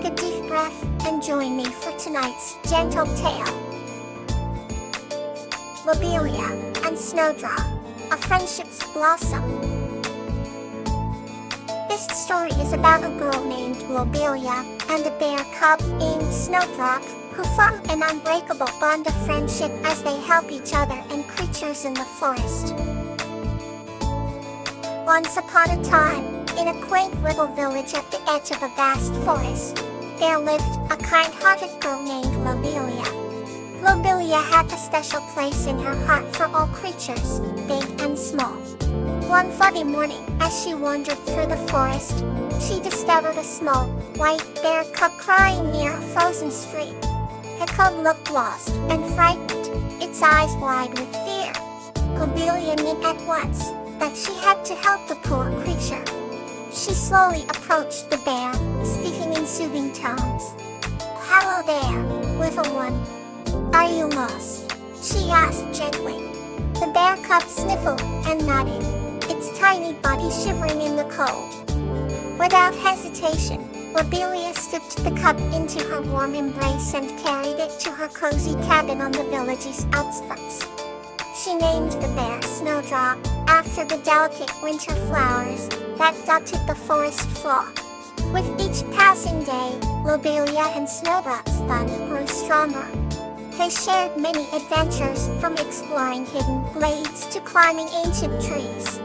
Take a deep breath and join me for tonight's gentle tale. Lobelia and Snowdrop, a friendship's blossom. This story is about a girl named Lobelia and a bear cub named Snowdrop, who form an unbreakable bond of friendship as they help each other and creatures in the forest. Once upon a time, in a quaint little village at the edge of a vast forest, there lived a kind-hearted girl named Lobelia. Lobelia had a special place in her heart for all creatures, big and small. One foggy morning, as she wandered through the forest, she discovered a small, white bear cub crying near a frozen stream. The cub looked lost and frightened, its eyes wide with fear. Lobelia knew at once that she had to help the poor creature. She slowly approached the bear, speaking in soothing tones. "Hello there, little one. Are you lost?" she asked gently. The bear cub sniffled and nodded, its tiny body shivering in the cold. Without hesitation, Lobelia slipped the cub into her warm embrace and carried it to her cozy cabin on the village's outskirts. She named the bear Snowdrop, after the delicate winter flowers that dotted the forest floor. With each passing day, Lobelia and Snowdrop's bond grew stronger. They shared many adventures, from exploring hidden glades to climbing ancient trees.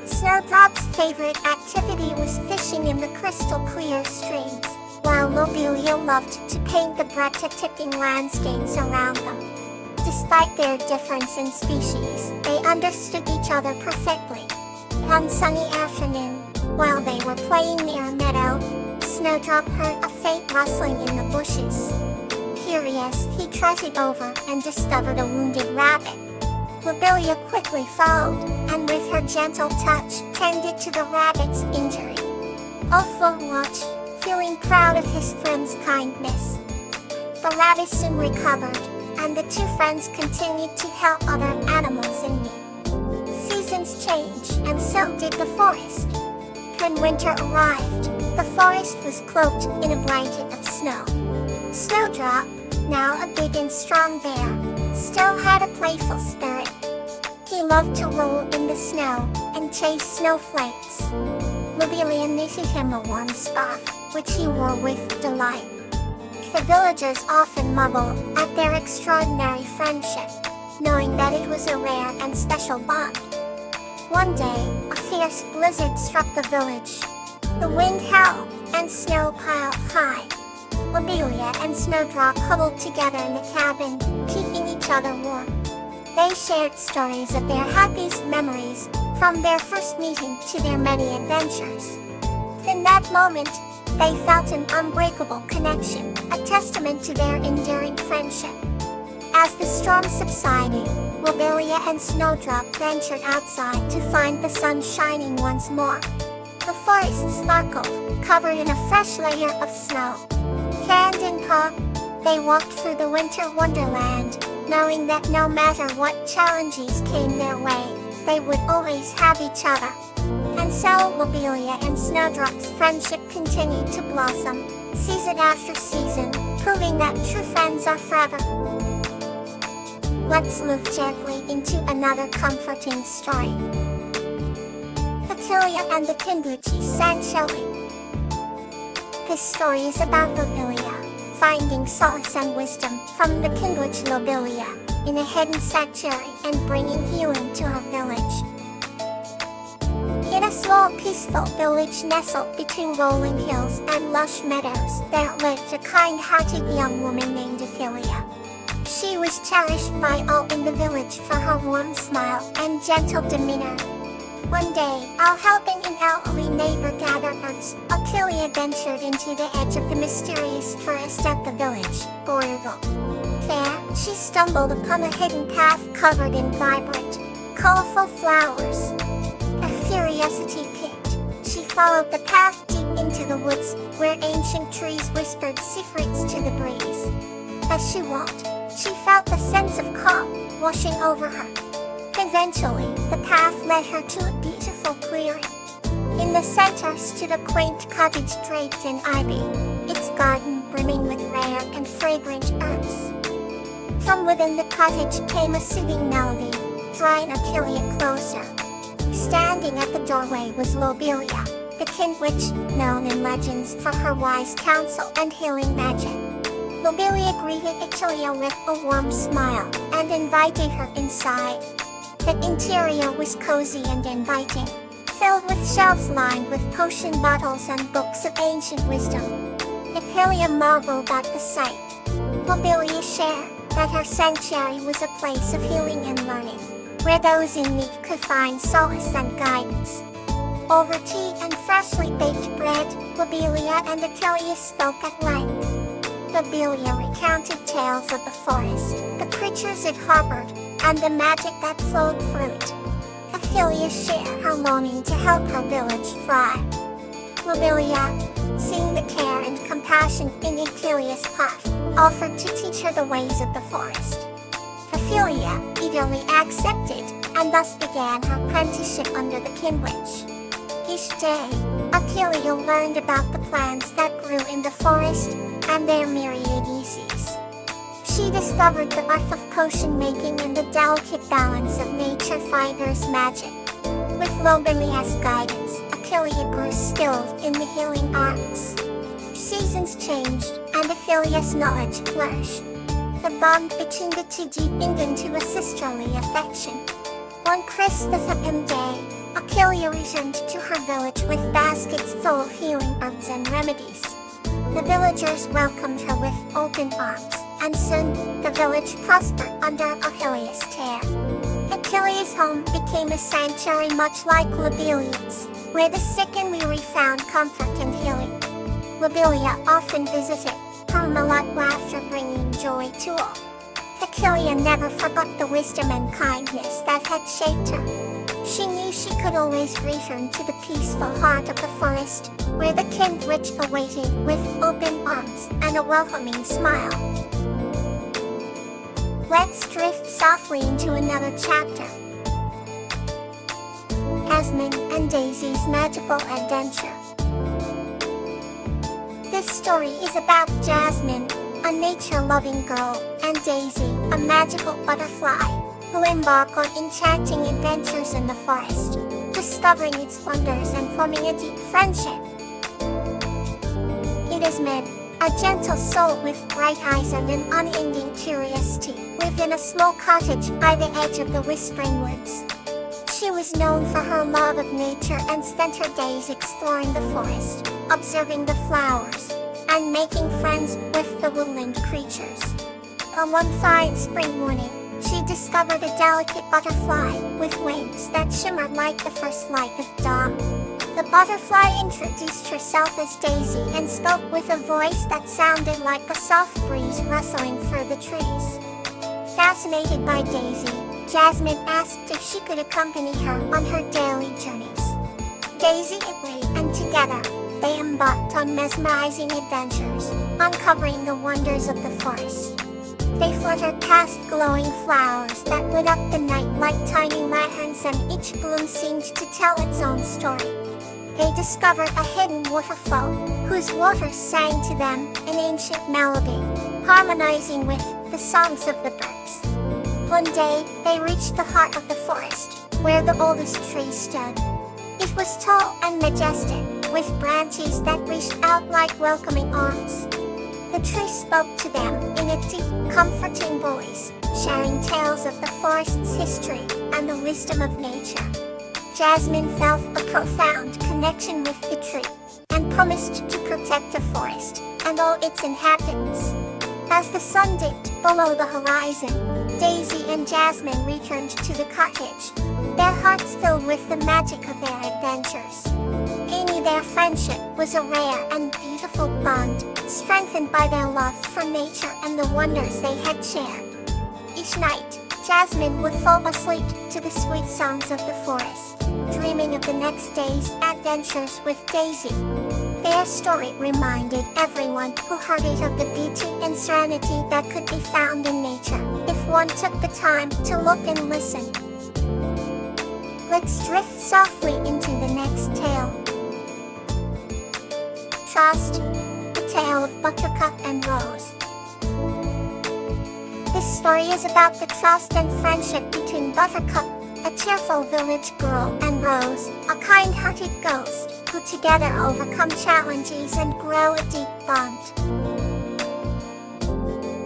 Snowdrop's favorite activity was fishing in the crystal-clear streams, while Lobelia loved to paint the breathtaking landscapes around them. Despite their difference in species, they understood each other perfectly. One sunny afternoon, while they were playing near a meadow, Snowdrop heard a faint rustling in the bushes. Curious, he trotted over and discovered a wounded rabbit. Lobelia quickly followed, and with her gentle touch, tended to the rabbit's injury. Off watch, feeling proud of his friend's kindness. The rabbit soon recovered, and the two friends continued to help other animals in need. Seasons changed, and so did the forest. When winter arrived, the forest was cloaked in a blanket of snow. Snowdrop, now a big and strong bear, still had a playful spirit. He loved to roll in the snow and chase snowflakes. Lobelia knitted him a warm scarf, which he wore with delight. The villagers often marveled at their extraordinary friendship, knowing that it was a rare and special bond. One day, a fierce blizzard struck the village. The wind howled, and snow piled high. Lobelia and Snowdrop huddled together in the cabin, keeping each other warm. They shared stories of their happiest memories, from their first meeting to their many adventures. In that moment, they felt an unbreakable connection, a testament to their enduring friendship. As the storm subsided, Lobelia and Snowdrop ventured outside to find the sun shining once more. The forest sparkled, covered in a fresh layer of snow. Hand in paw, they walked through the winter wonderland, knowing that no matter what challenges came their way, they would always have each other. And so Lobelia and Snowdrop's friendship continued to blossom, season after season, proving that true friends are forever. Let's move gently into another comforting story. Lobelia and the Kinbuchi Sanctuary. This story is about Lobelia, finding solace and wisdom from the Kinbuchi Lobelia in a hidden sanctuary and bringing healing to her village. In a small, peaceful village nestled between rolling hills and lush meadows, there lived a kind-hearted young woman named Ophelia. She was cherished by all in the village for her warm smile and gentle demeanor. One day, while helping an elderly neighbor gather herbs, Ophelia ventured into the edge of the mysterious forest at the village border. There, she stumbled upon a hidden path covered in vibrant, colorful flowers. Her curiosity piqued. She followed the path deep into the woods, where ancient trees whispered secrets to the breeze. As she walked, she felt a sense of calm washing over her. Eventually, the path led her to a beautiful clearing. In the center stood a quaint cottage draped in ivy, its garden brimming with rare and fragrant herbs. From within the cottage came a soothing melody, drawing Achilea closer. Standing at the doorway was Lobelia, the kind witch, known in legends for her wise counsel and healing magic. Lobelia greeted Achilea with a warm smile and invited her inside. The interior was cozy and inviting, filled with shelves lined with potion bottles and books of ancient wisdom. Achilea marveled at the sight. Lobelia shared that her sanctuary was a place of healing and learning, where those in need could find solace and guidance. Over tea and freshly baked bread, Lobelia and Achilea spoke at length. Lobelia recounted tales of the forest, the creatures it harbored, and the magic that flowed through it. Achilea shared her longing to help her village thrive. Lobelia, seeing the care and compassion in Achillea's heart, offered to teach her the ways of the forest. Achilea eagerly accepted, and thus began her apprenticeship under the Kin Witch. Each day, Achilea learned about the plants that grew in the forest, and their myriad uses. She discovered the art of potion making and the delicate balance of nature fighter's magic. With Lobelia's guidance, Achilea grew skilled in the healing arts. Seasons changed, and Achillea's knowledge flourished. The bond between the two deepened into a sisterly affection. One Christmas day, Achilea returned to her village with baskets full of healing herbs and remedies. The villagers welcomed her with open arms, and soon, the village prospered under Achillea's care. Achillea's home became a sanctuary much like Lobelia's, where the sick and weary found comfort and healing. Lobelia often visited, her melodic laughter bringing joy to all. Achilea never forgot the wisdom and kindness that had shaped her. She knew she could always return to the peaceful heart of the forest, where the Kin Witch awaited with open arms and a welcoming smile. Let's drift softly into another chapter. Jasmine and Daisy's magical adventure. This story is about Jasmine, a nature-loving girl, and Daisy, a magical butterfly, who embark on enchanting adventures in the forest, discovering its wonders and forming a deep friendship. It is Mid, a gentle soul with bright eyes and an unending curiosity, lived in a small cottage by the edge of the Whispering Woods. She was known for her love of nature and spent her days exploring the forest, observing the flowers, and making friends with the woodland creatures. On one fine spring morning, she discovered a delicate butterfly with wings that shimmered like the first light of dawn. The butterfly introduced herself as Daisy and spoke with a voice that sounded like a soft breeze rustling through the trees. Fascinated by Daisy, Jasmine asked if she could accompany her on her daily journeys. Daisy agreed, and together, they embarked on mesmerizing adventures, uncovering the wonders of the forest. They fluttered past glowing flowers that lit up the night like tiny lanterns, and each bloom seemed to tell its own story. They discovered a hidden waterfall, whose waters sang to them an ancient melody, harmonizing with the songs of the birds. One day, they reached the heart of the forest, where the oldest tree stood. It was tall and majestic, with branches that reached out like welcoming arms. The tree spoke to them in a deep, comforting voice, sharing tales of the forest's history and the wisdom of nature. Jasmine felt a profound connection with the tree, and promised to protect the forest and all its inhabitants. As the sun dipped below the horizon, Daisy and Jasmine returned to the cottage, their hearts filled with the magic of their adventures. They knew their friendship was a rare and beautiful bond, strengthened by their love for nature and the wonders they had shared. Each night, Jasmine would fall asleep to the sweet songs of the forest, dreaming of the next day's adventures with Daisy. Their story reminded everyone who heard it of the beauty and serenity that could be found in nature, if one took the time to look and listen. Let's drift softly into the next tale. Trust. The tale of Buttercup and Rose. This story is about the trust and friendship between Buttercup, a cheerful village girl, and Rose, a kind-hearted ghost, who together overcome challenges and grow a deep bond.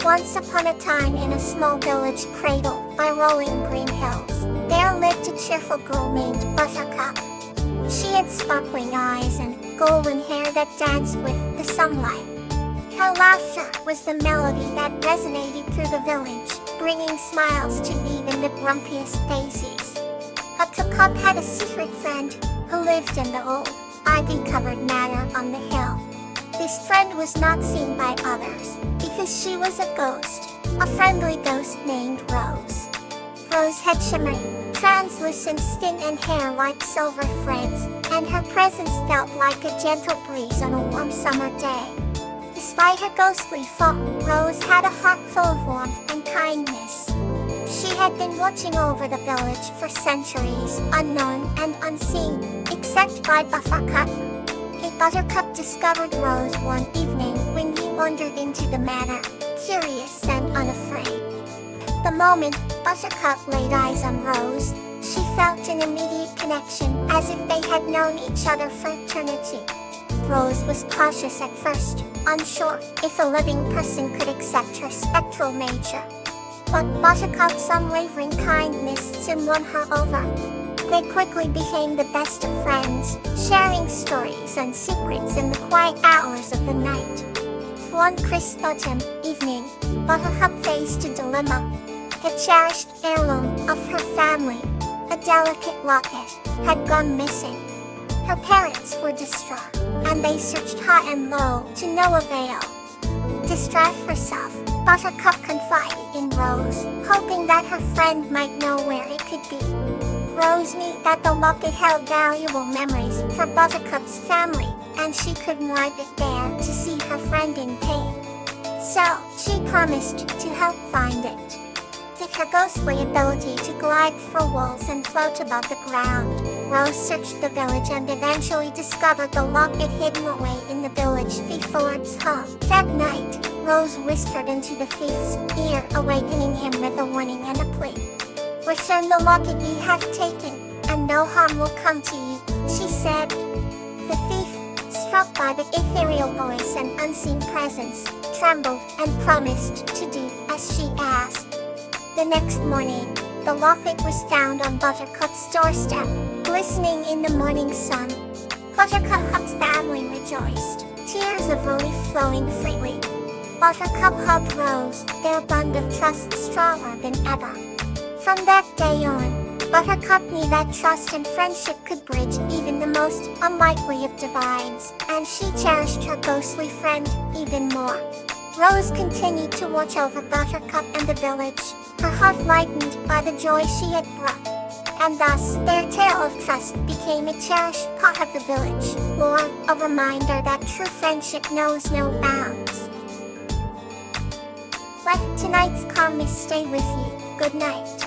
Once upon a time in a small village cradled by rolling green hills, there lived a cheerful girl named Buttercup. She had sparkling eyes and golden hair that danced with the sunlight. Her laughter was the melody that resonated through the village, bringing smiles to even the grumpiest daisies. Buttercup had a secret friend who lived in the old, ivy-covered manor on the hill. This friend was not seen by others, because she was a ghost, a friendly ghost named Rose. Rose had shimmering, translucent skin and hair like silver threads, and her presence felt like a gentle breeze on a warm summer day. Despite her ghostly form, Rose had a heart full of warmth and kindness. She had been watching over the village for centuries, unknown and unseen, except by Buttercup. Buttercup discovered Rose one evening when he wandered into the manor, curious and unafraid. The moment Buttercup laid eyes on Rose, she felt an immediate connection, as if they had known each other for eternity. Rose was cautious at first, unsure if a living person could accept her spectral nature. But Buttercup's unwavering kindness soon won her over. They quickly became the best of friends, sharing stories and secrets in the quiet hours of the night. One crisp autumn evening, Buttercup faced a dilemma. A cherished heirloom of her family, a delicate locket, had gone missing. Her parents were distraught, and they searched high and low to no avail. Distraught herself, Buttercup confided in Rose, hoping that her friend might know where it could be. Rose knew that the locket held valuable memories for Buttercup's family, and she couldn't leave it there to see her friend in pain. So, she promised to help find it. With her ghostly ability to glide through walls and float above the ground, Rose searched the village and eventually discovered the locket hidden away in the village before its home. That night, Rose whispered into the thief's ear, awakening him with a warning and a plea. "Return the locket you have taken, and no harm will come to you," she said. The thief, struck by the ethereal voice and unseen presence, trembled and promised to do as she asked. The next morning, the locket was found on Buttercup's doorstep, glistening in the morning sun. Buttercup's family rejoiced, tears of relief flowing freely. Buttercup hugged Rose, their bond of trust stronger than ever. From that day on, Buttercup knew that trust and friendship could bridge even the most unlikely of divides, and she cherished her ghostly friend even more. Rose continued to watch over Buttercup and the village, her heart lightened by the joy she had brought. And thus, their tale of trust became a cherished part of the village lore, a reminder that true friendship knows no bounds. Let tonight's calmness stay with you. Good night.